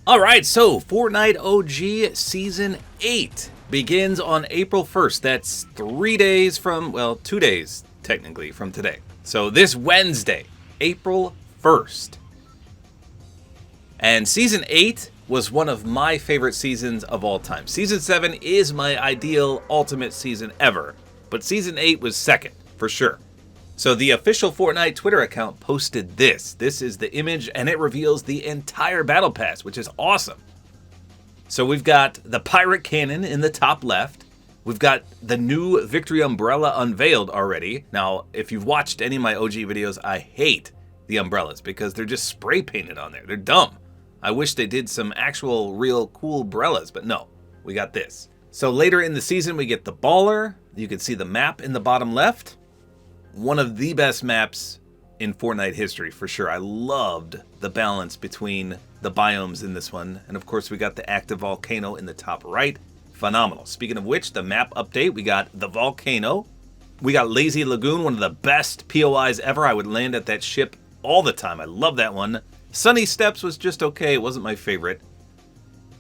Alright, so Fortnite OG Season 8 begins on April 1st. That's 3 days from, well, 2 days technically from today. So this Wednesday, April 1st. And Season 8 was one of my favorite seasons of all time. Season 7 is my ideal ultimate season ever, but Season 8 was second, for sure. So the official Fortnite Twitter account posted this. This is the image, and it reveals the entire Battle Pass, which is awesome. So we've got the Pirate Cannon in the top left. We've got the new Victory Umbrella unveiled already. Now, if you've watched any of my OG videos, I hate the umbrellas because they're just spray painted on there. They're dumb. I wish they did some actual real cool umbrellas, but no, we got this. So later in the season, we get the Baller. You can see the map in the bottom left. One of the best maps in Fortnite history, for sure. I loved the balance between the biomes in this one. And of course, we got the active volcano in the top right. Phenomenal. Speaking of which, the map update, we got the volcano. We got Lazy Lagoon, one of the best POIs ever. I would land at that ship all the time. I love that one. Sunny Steps was just okay. It wasn't my favorite.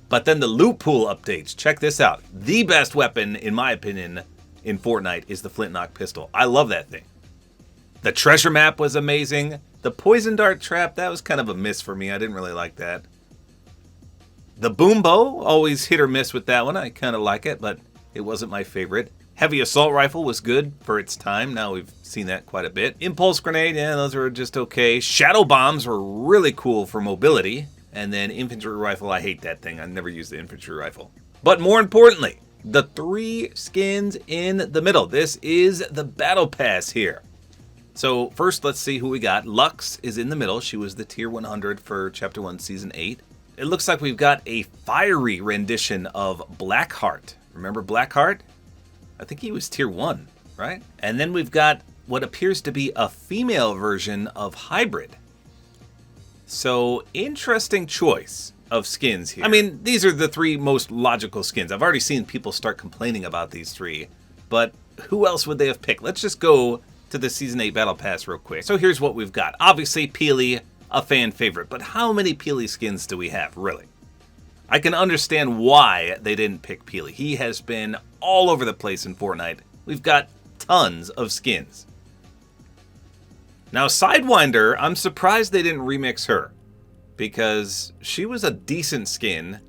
But then the loot pool updates. Check this out. The best weapon, in my opinion, in Fortnite is the Flint-Knock pistol. I love that thing. The treasure map was amazing. The poison dart trap, that was kind of a miss for me. I didn't really like that. The boom bow, always hit or miss with that one. I kind of like it, but it wasn't my favorite. Heavy assault rifle was good for its time. Now we've seen that quite a bit. Impulse grenade, yeah, those were just okay. Shadow bombs were really cool for mobility. And then infantry rifle, I hate that thing. I never used the infantry rifle. But more importantly, the 3 skins in the middle. This is the Battle Pass here. So first, let's see who we got. Lux is in the middle. She was the tier 100 for Chapter 1, Season 8. It looks like we've got a fiery rendition of Blackheart. Remember Blackheart? I think he was tier 1, right? And then we've got what appears to be a female version of Hybrid. So, interesting choice of skins here. I mean, these are the 3 most logical skins. I've already seen people start complaining about these 3, but who else would they have picked? Let's just go to the Season 8 Battle Pass real quick. So here's what we've got. Obviously, Peely, a fan favorite, but how many Peely skins do we have, really? I can understand why they didn't pick Peely. He has been all over the place in Fortnite. We've got tons of skins. Now, Sidewinder, I'm surprised they didn't remix her, because she was a decent skin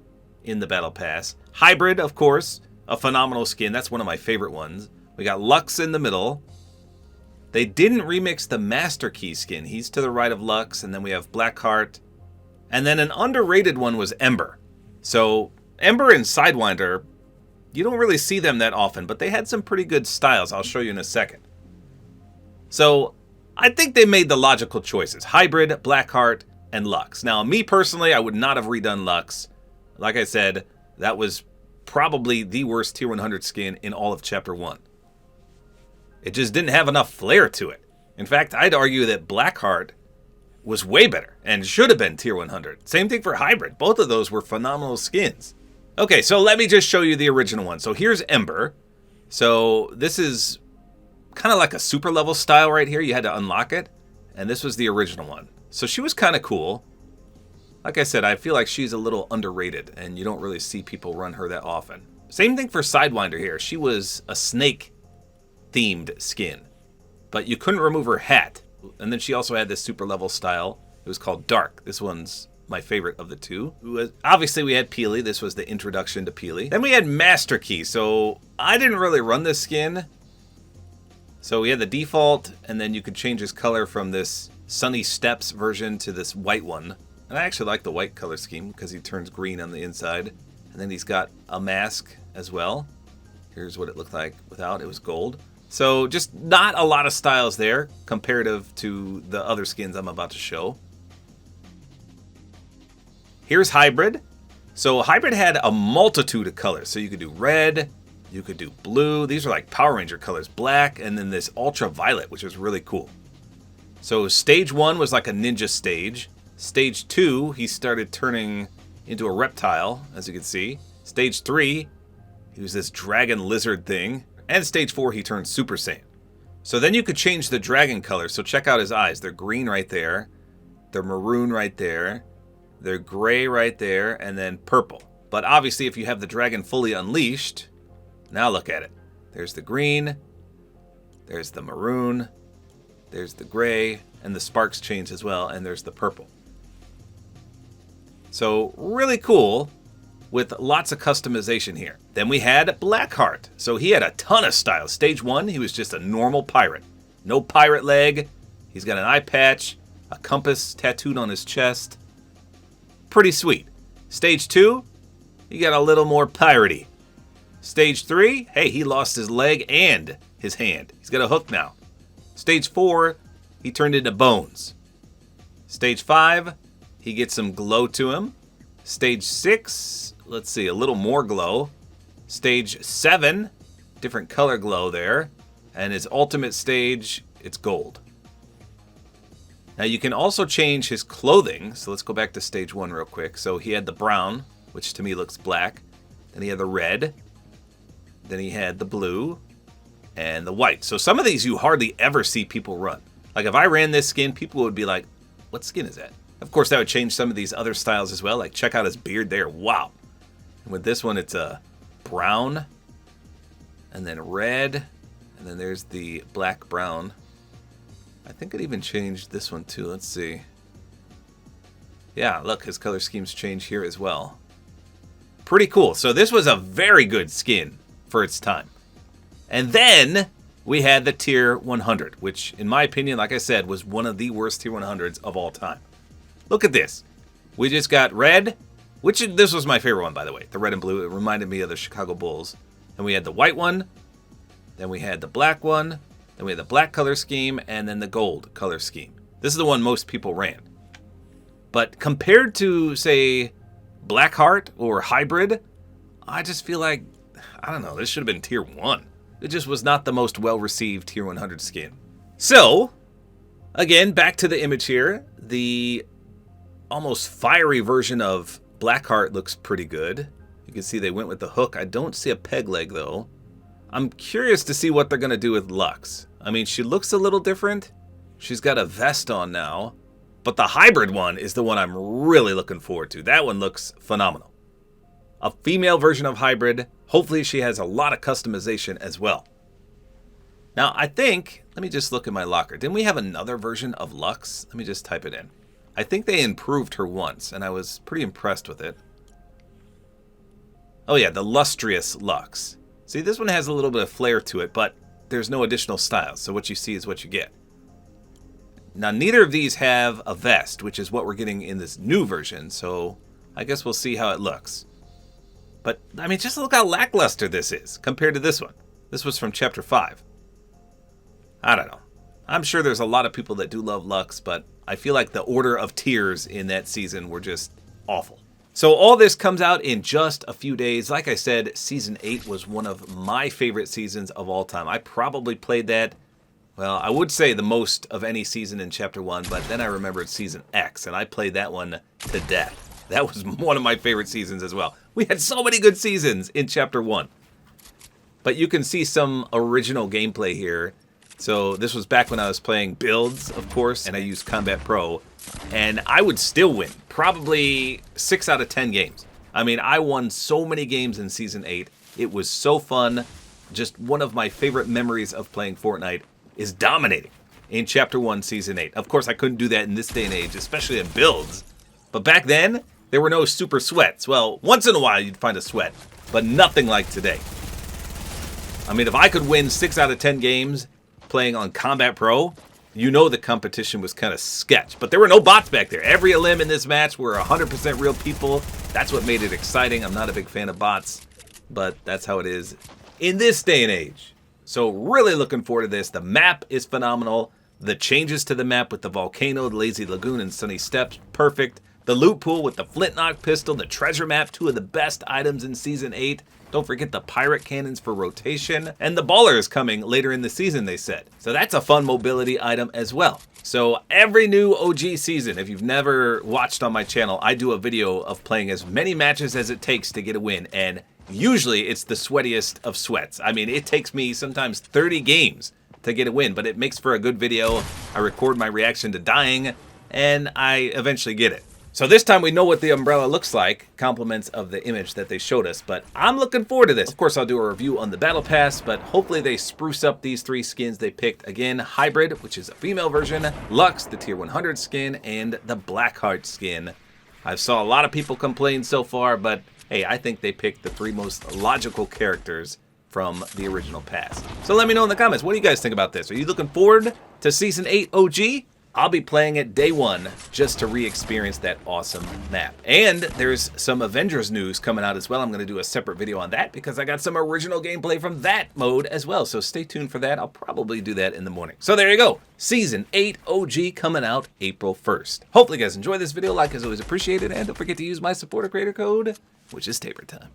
in the Battle Pass. Hybrid, of course, a phenomenal skin. That's one of my favorite ones. We got Lux in the middle. They didn't remix the Master Key skin. He's to the right of Lux, and then we have Blackheart. And then an underrated one was Ember. So, Ember and Sidewinder, you don't really see them that often, but they had some pretty good styles. I'll show you in a second. So, I think they made the logical choices. Hybrid, Blackheart, and Lux. Now, me personally, I would not have redone Lux. Like I said, that was probably the worst tier 100 skin in all of Chapter 1. It just didn't have enough flair to it. In fact, I'd argue that Blackheart was way better and should have been tier 100. Same thing for Hybrid. Both of those were phenomenal skins. Okay, so let me just show you the original one. So here's Ember. So this is kind of like a super level style right here. You had to unlock it. And this was the original one. So she was kind of cool. Like I said, I feel like she's a little underrated and you don't really see people run her that often. Same thing for Sidewinder here. She was a snake themed skin, but you couldn't remove her hat. And then she also had this super level style. It was called Dark. This one's my favorite of the 2. Obviously, we had Peely. This was the introduction to Peely. Then we had Master Key. So I didn't really run this skin. So we had the default, and then you could change his color from this Sunny Steps version to this white one. And I actually like the white color scheme because he turns green on the inside. And then he's got a mask as well. Here's what it looked like without. It was gold. So just not a lot of styles there comparative to the other skins I'm about to show. Here's Hybrid. So Hybrid had a multitude of colors. So you could do red, you could do blue. These are like Power Ranger colors, black, and then this ultraviolet, which was really cool. So stage 1 was like a ninja stage. Stage 2, he started turning into a reptile, as you can see. Stage 3, he was this dragon lizard thing. And stage 4, he turned Super Saiyan. So then you could change the dragon color. So check out his eyes. They're green right there. They're maroon right there. They're gray right there, and then purple. But obviously, if you have the dragon fully unleashed, now look at it. There's the green, there's the maroon, there's the gray, and the sparks change as well, and there's the purple. So really cool with lots of customization here. Then we had Blackheart. So he had a ton of styles. Stage 1, he was just a normal pirate. No pirate leg. He's got an eye patch, a compass tattooed on his chest. Pretty sweet. Stage 2, he got a little more piratey. Stage 3, hey, he lost his leg and his hand. He's got a hook now. Stage 4, he turned into bones. Stage 5, he gets some glow to him. Stage 6, let's see, a little more glow. Stage 7, different color glow there. And his ultimate stage, it's gold. Now you can also change his clothing. So let's go back to stage 1 real quick. So he had the brown, which to me looks black. Then he had the red. Then he had the blue and the white. So some of these you hardly ever see people run. Like if I ran this skin, people would be like, what skin is that? Of course, that would change some of these other styles as well. Like check out his beard there. Wow. And with this one, it's a brown and then red. And then there's the black brown. I think it even changed this one too. Let's see. Yeah, look, his color schemes change here as well. Pretty cool. So this was a very good skin for its time. And then we had the tier 100, which in my opinion, like I said, was one of the worst tier 100s of all time. Look at this. We just got red, which this was my favorite one, by the way. The red and blue, it reminded me of the Chicago Bulls. And we had the white one. Then we had the black one. Then we had the black color scheme, and then the gold color scheme. This is the one most people ran. But compared to, say, Blackheart or Hybrid, I just feel like, I don't know, this should have been tier 1. It just was not the most well-received tier 100 skin. So, again, back to the image here. The almost fiery version of Blackheart looks pretty good. You can see they went with the hook. I don't see a peg leg, though. I'm curious to see what they're going to do with Lux. I mean, she looks a little different. She's got a vest on now. But the hybrid one is the one I'm really looking forward to. That one looks phenomenal. A female version of hybrid. Hopefully she has a lot of customization as well. Now, I think, let me just look at my locker. Didn't we have another version of Lux? Let me just type it in. I think they improved her once, and I was pretty impressed with it. Oh yeah, the Lustrous Lux. See, this one has a little bit of flair to it, but there's no additional styles, so what you see is what you get. Now, neither of these have a vest, which is what we're getting in this new version, so I guess we'll see how it looks. But, I mean, just look how lackluster this is compared to this one. This was from Chapter 5. I don't know. I'm sure there's a lot of people that do love Lux, but I feel like the order of tiers in that season were just awful. So all this comes out in just a few days. Like I said, Season 8 was one of my favorite seasons of all time. I probably played that, well, I would say the most of any season in Chapter 1, but then I remembered Season X, and I played that one to death. That was one of my favorite seasons as well. We had so many good seasons in Chapter 1. But you can see some original gameplay here. So this was back when I was playing builds, of course, and I used Combat Pro. And I would still win, probably 6 out of 10 games. I mean, I won so many games in Season 8. It was so fun. Just one of my favorite memories of playing Fortnite is dominating in Chapter 1, Season 8. Of course, I couldn't do that in this day and age, especially in builds. But back then, there were no super sweats. Well, once in a while, you'd find a sweat, but nothing like today. I mean, if I could win 6 out of 10 games playing on Combat Pro, you know the competition was kind of sketch. But there were no bots back there. Every elim in this match were 100% real people. That's what made it exciting. I'm not a big fan of bots, but that's how it is in this day and age. So really looking forward to this. The map is phenomenal. The changes to the map with the volcano, the lazy lagoon, and sunny steps, perfect. The loot pool with the flintlock pistol, the treasure map, 2 of the best items in Season 8. Don't forget the pirate cannons for rotation. And the baller is coming later in the season, they said. So that's a fun mobility item as well. So every new OG season, if you've never watched on my channel, I do a video of playing as many matches as it takes to get a win. And usually it's the sweatiest of sweats. I mean, it takes me sometimes 30 games to get a win, but it makes for a good video. I record my reaction to dying, and I eventually get it. So this time we know what the umbrella looks like, compliments of the image that they showed us, but I'm looking forward to this. Of course, I'll do a review on the Battle Pass, but hopefully they spruce up these 3 skins they picked. Again, Hybrid, which is a female version, Lux, the tier 100 skin, and the Blackheart skin. I've saw a lot of people complain so far, but hey, I think they picked the 3 most logical characters from the original pass. So let me know in the comments, what do you guys think about this? Are you looking forward to Season 8 OG? I'll be playing it day 1 just to re-experience that awesome map. And there's some Avengers news coming out as well. I'm going to do a separate video on that because I got some original gameplay from that mode as well. So stay tuned for that. I'll probably do that in the morning. So there you go. Season 8 OG coming out April 1st. Hopefully you guys enjoy this video. Like is always appreciated. And don't forget to use my Support-A-Creator Code, which is tabortime.